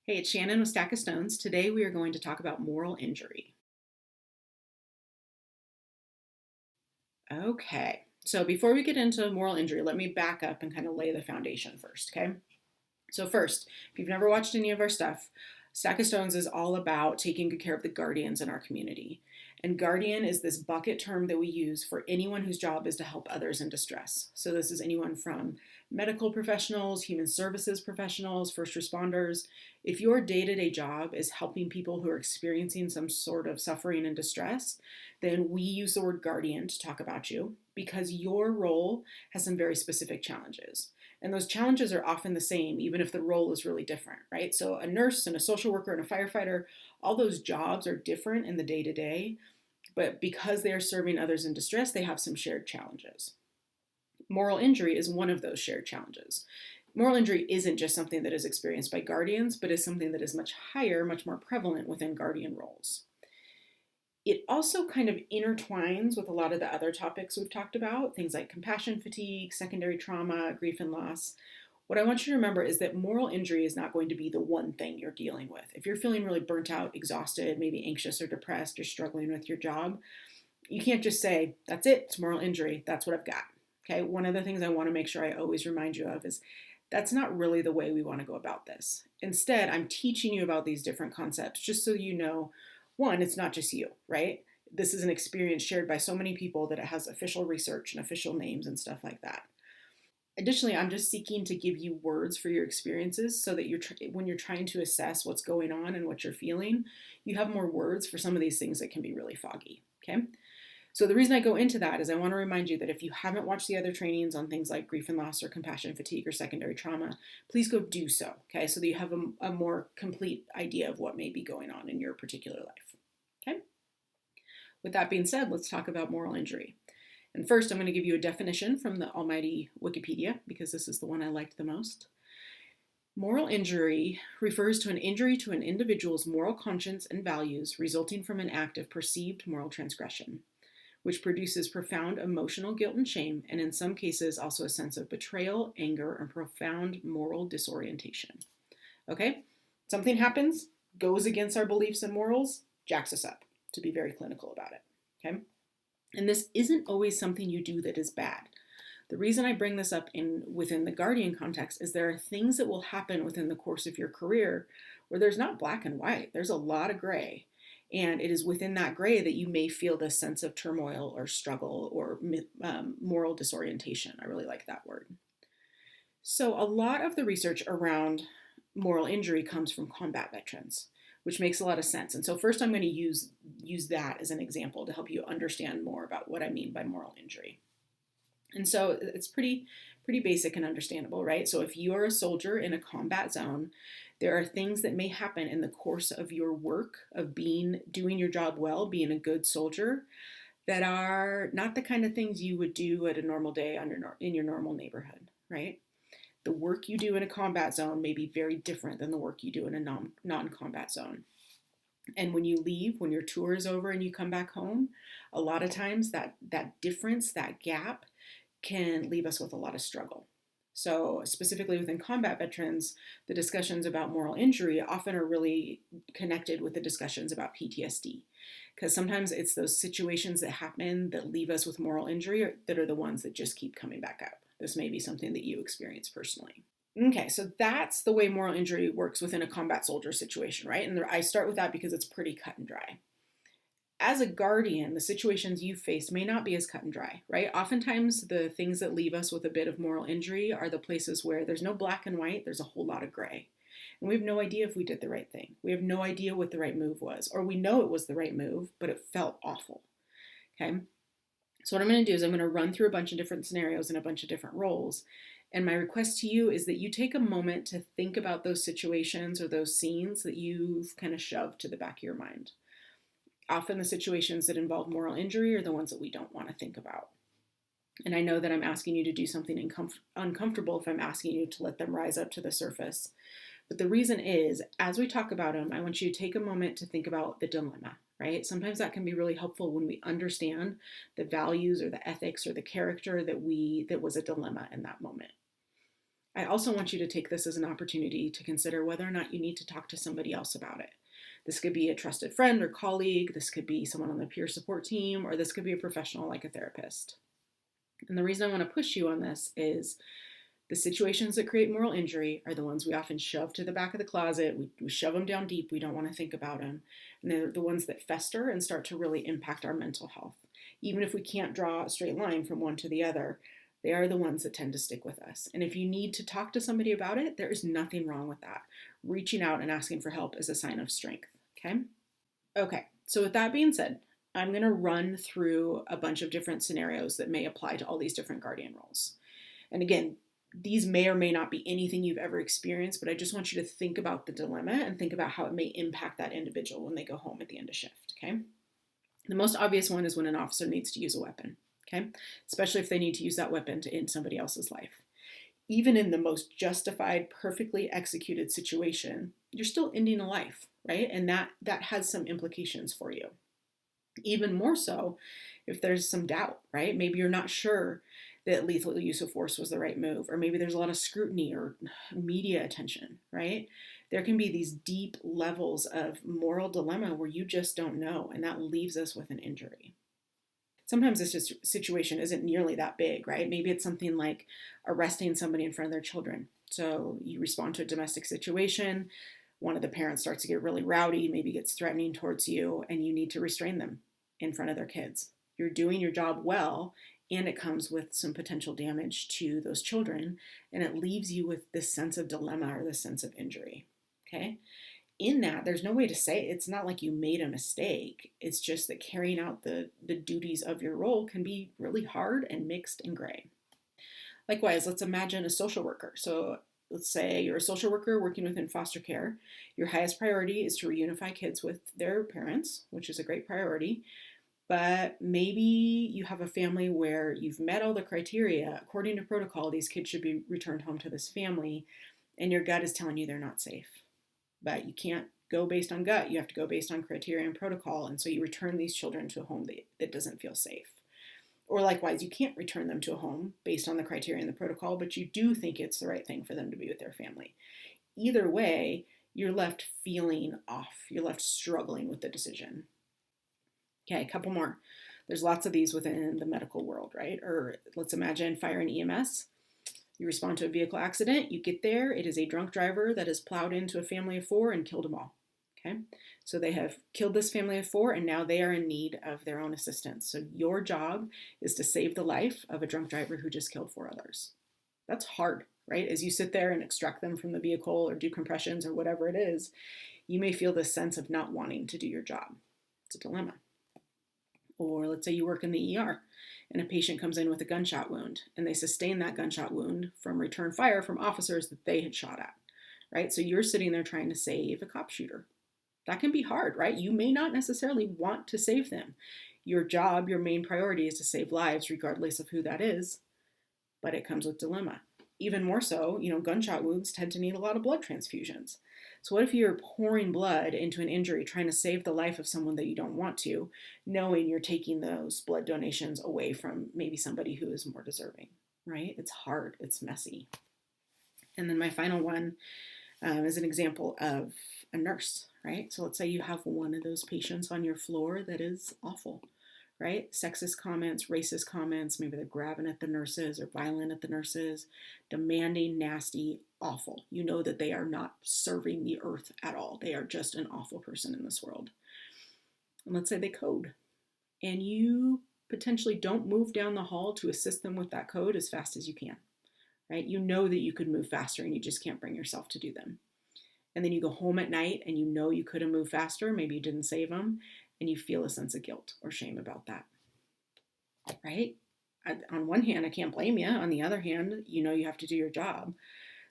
Hey, it's Shannon with Stack of Stones. Today we are going to talk about moral injury. Okay, so before we get into moral injury, let me back up and kind of lay the foundation first, okay? So, first, if you've never watched any of our stuff, Stack of Stones is all about taking good care of the guardians in our community. And guardian is this bucket term that we use for anyone whose job is to help others in distress. So, this is anyone from medical professionals, human services professionals, first responders. If your day to day job is helping people who are experiencing some sort of suffering and distress, then we use the word guardian to talk about you because your role has some very specific challenges. And those challenges are often the same, even if the role is really different, right? So, a nurse and a social worker and a firefighter, all those jobs are different in the day to day, but because they are serving others in distress, they have some shared challenges. Moral injury is one of those shared challenges. Moral injury isn't just something that is experienced by guardians, but is something that is much higher, much more prevalent within guardian roles. It also kind of intertwines with a lot of the other topics we've talked about, things like compassion fatigue, secondary trauma, grief and loss. What I want you to remember is that moral injury is not going to be the one thing you're dealing with. If you're feeling really burnt out, exhausted, maybe anxious or depressed, you're struggling with your job, you can't just say, that's it, it's moral injury, that's what I've got. Okay, one of the things I want to make sure I always remind you of is that's not really the way we want to go about this. Instead, I'm teaching you about these different concepts just so you know, one, it's not just you, right? This is an experience shared by so many people that it has official research and official names and stuff like that. Additionally, I'm just seeking to give you words for your experiences so that when you're trying to assess what's going on and what you're feeling, you have more words for some of these things that can be really foggy. Okay? So the reason I go into that is I want to remind you that if you haven't watched the other trainings on things like grief and loss or compassion fatigue or secondary trauma, please go do so, okay? So that you have a more complete idea of what may be going on in your particular life, okay? With that being said, let's talk about moral injury. And first, I'm going to give you a definition from the almighty Wikipedia, because this is the one I liked the most. Moral injury refers to an injury to an individual's moral conscience and values resulting from an act of perceived moral transgression, which produces profound emotional guilt and shame, and in some cases also a sense of betrayal, anger, and profound moral disorientation. Okay? Something happens, goes against our beliefs and morals, jacks us up, to be very clinical about it. Okay? And this isn't always something you do that is bad. The reason I bring this up within the guardian context is there are things that will happen within the course of your career where there's not black and white. There's a lot of gray. And it is within that gray that you may feel this sense of turmoil or struggle or moral disorientation. I really like that word. So, a lot of the research around moral injury comes from combat veterans, which makes a lot of sense. And so, first, I'm going to use that as an example to help you understand more about what I mean by moral injury. And so, it's pretty basic and understandable, right? So, if you're a soldier in a combat zone, there are things that may happen in the course of your work of doing your job well, being a good soldier, that are not the kind of things you would do at a normal day in your normal neighborhood, right? The work you do in a combat zone may be very different than the work you do in a non-combat zone. And when you leave, when your tour is over and you come back home, a lot of times that difference, that gap, can leave us with a lot of struggle. So, specifically within combat veterans, the discussions about moral injury often are really connected with the discussions about PTSD. Because sometimes it's those situations that happen that leave us with moral injury that are the ones that just keep coming back up. This may be something that you experience personally. Okay, so that's the way moral injury works within a combat soldier situation, right? And I start with that because it's pretty cut and dry. As a guardian, the situations you face may not be as cut and dry, right? Oftentimes, the things that leave us with a bit of moral injury are the places where there's no black and white, there's a whole lot of gray. And we have no idea if we did the right thing. We have no idea what the right move was, or we know it was the right move, but it felt awful. Okay? So, what I'm going to do is I'm going to run through a bunch of different scenarios and a bunch of different roles. And my request to you is that you take a moment to think about those situations or those scenes that you've kind of shoved to the back of your mind. Often the situations that involve moral injury are the ones that we don't want to think about. And I know that I'm asking you to do something uncomfortable if I'm asking you to let them rise up to the surface. But the reason is, as we talk about them, I want you to take a moment to think about the dilemma, right? Sometimes that can be really helpful when we understand the values or the ethics or the character that was a dilemma in that moment. I also want you to take this as an opportunity to consider whether or not you need to talk to somebody else about it. This could be a trusted friend or colleague, this could be someone on the peer support team, or this could be a professional like a therapist. And the reason I want to push you on this is the situations that create moral injury are the ones we often shove to the back of the closet. We shove them down deep. We don't want to think about them. And they're the ones that fester and start to really impact our mental health. Even if we can't draw a straight line from one to the other, they are the ones that tend to stick with us. And if you need to talk to somebody about it, there is nothing wrong with that. Reaching out and asking for help is a sign of strength. Okay, so with that being said, I'm going to run through a bunch of different scenarios that may apply to all these different guardian roles. And again, these may or may not be anything you've ever experienced, but I just want you to think about the dilemma and think about how it may impact that individual when they go home at the end of shift, okay? The most obvious one is when an officer needs to use a weapon, okay? Especially if they need to use that weapon to end somebody else's life. Even in the most justified, perfectly executed situation, you're still ending a life, right? And that has some implications for you. Even more so if there's some doubt, right? Maybe you're not sure that lethal use of force was the right move, or maybe there's a lot of scrutiny or media attention, right? There can be these deep levels of moral dilemma where you just don't know, and that leaves us with an injury. Sometimes this situation isn't nearly that big, right? Maybe it's something like arresting somebody in front of their children. So you respond to a domestic situation, one of the parents starts to get really rowdy, maybe gets threatening towards you, and you need to restrain them in front of their kids. You're doing your job well, and it comes with some potential damage to those children, and it leaves you with this sense of dilemma or this sense of injury, okay? In that, there's no way to say it's not like you made a mistake. It's just that carrying out the duties of your role can be really hard and mixed and gray. Likewise, let's imagine a social worker. So let's say you're a social worker working within foster care. Your highest priority is to reunify kids with their parents, which is a great priority. But maybe you have a family where you've met all the criteria. According to protocol, these kids should be returned home to this family, and your gut is telling you they're not safe. But you can't go based on gut. You have to go based on criteria and protocol. And so you return these children to a home that doesn't feel safe. Or likewise, you can't return them to a home based on the criteria and the protocol, but you do think it's the right thing for them to be with their family. Either way, you're left feeling off. You're left struggling with the decision. Okay, a couple more. There's lots of these within the medical world, right? Or let's imagine fire and EMS. You respond to a vehicle accident, you get there, it is a drunk driver that has plowed into a family of 4 and killed them all. Okay, so they have killed this family of 4 and now they are in need of their own assistance. So your job is to save the life of a drunk driver who just killed 4 others. That's hard, right? As you sit there and extract them from the vehicle or do compressions or whatever it is, you may feel this sense of not wanting to do your job. It's a dilemma. Or let's say you work in the ER and a patient comes in with a gunshot wound and they sustain that gunshot wound from return fire from officers that they had shot at, right? So you're sitting there trying to save a cop shooter. That can be hard, right? You may not necessarily want to save them. Your job, your main priority is to save lives regardless of who that is, but it comes with dilemma. Even more so, gunshot wounds tend to need a lot of blood transfusions. So what if you're pouring blood into an injury, trying to save the life of someone that you don't want to, knowing you're taking those blood donations away from maybe somebody who is more deserving, right? It's hard, it's messy. And then my final one is an example of a nurse, right? So let's say you have one of those patients on your floor that is awful, right? Sexist comments, racist comments, maybe they're grabbing at the nurses or violent at the nurses, demanding, nasty, awful. You know that they are not serving the earth at all. They are just an awful person in this world. And let's say they code, and you potentially don't move down the hall to assist them with that code as fast as you can, right? You know that you could move faster and you just can't bring yourself to do them. And then you go home at night and you know you could have moved faster, maybe you didn't save them, and you feel a sense of guilt or shame about that, right? On one hand, I can't blame you. On the other hand, you have to do your job.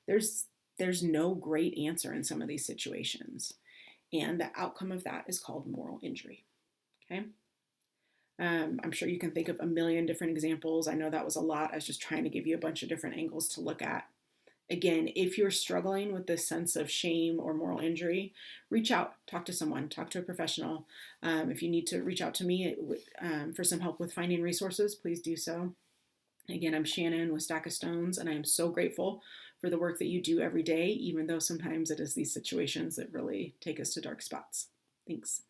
There's no great answer in some of these situations. And the outcome of that is called moral injury, okay? I'm sure you can think of a million different examples. I know that was a lot. I was just trying to give you a bunch of different angles to look at. Again, if you're struggling with this sense of shame or moral injury, reach out, talk to someone, talk to a professional. If you need to reach out to me for some help with finding resources, please do so. Again, I'm Shannon with Stack of Stones, and I am so grateful for the work that you do every day, even though sometimes it is these situations that really take us to dark spots. Thanks.